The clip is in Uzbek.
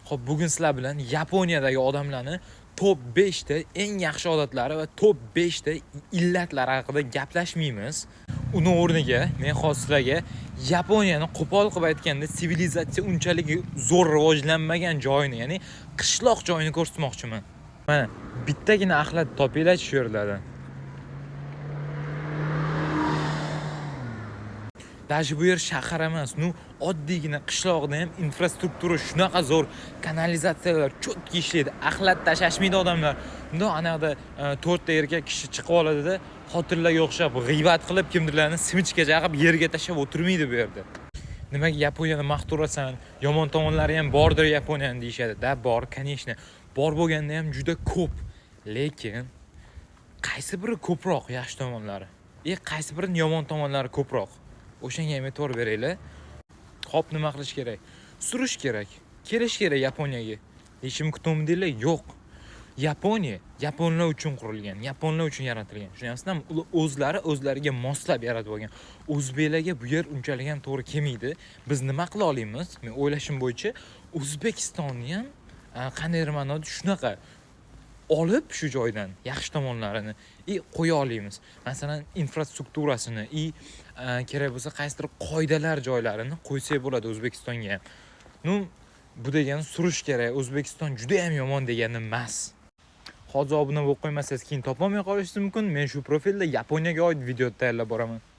Xo'p, bugun sizlar bilan Yaponiyadagi odamlarning top 5 ta eng yaxshi odatlari va top 5 ta illatlari haqida gaplashmaymiz. Uning o'rniga men hozir sizlarga Yaponiyani qo'pol qilib aytganda sivilizatsiya unchalik zo'r rivojlanmagan joyini, ya'ni qishloq joyini ko'rsatmoqchiman. Mana bittagina axlat topinglar shu yerlardan. Даже bu yer shahar emas, oddiygina qishloqda ham infrastruktura shunaqa zo'r, kanalizatsiyalar cho'tki ishlaydi, axlat tashashmaydi odamlar. Bunda anaqada 4 ta erkak kishi chiqib oladi-da, xotinlarga o'xshab g'iybat qilib, kimdirlarni simichkacha qilib yerga tashab o'tirmaydi bu yerda. Nimaga Yaponiyani maqturasan, yomon tomonlari ham bordir Yaponiyani deyshadi. Da bor, конечно. Bor bo'lganda ham juda ko'p. Lekin qaysi biri ko'proq yaxshi tomonlari? Qaysi birining yomon tomonlari ko'proq? O'shanga ham e'tibor beraylik. Hop, nima qilish kerak? Surish kerak. Kelish kerak Yaponiyaga. Hechim kutumdinglar? Yo'q. Yaponiya yaponlar uchun qurilgan, yaponlar uchun yaratilgan. Tushunasizmi? Ular o'zlariga moslab yaratib olgan. O'zbeklarga bu yer unchalik ham to'g'ri kelmaydi. Biz nima qila olamiz? Men o'ylashim bo'yicha O'zbekistonni ham qandaydir ma'noda shunaqa olib shu joydan yaxshi tomonlarini qo'ya olamiz. Masalan, infrastrukturasini, kerak bo'lsa qaysidir qoidalar joylarini qo'ysak bo'ladi O'zbekistonga ham. Bu degani surish kerak. O'zbekiston juda ham yomon degani emas. Hozir obuna bo'lib qo'ymasangiz keyin topolmay qolishingiz mumkin. Men shu profilda Yaponiyaga oid video tayyorlab boraman.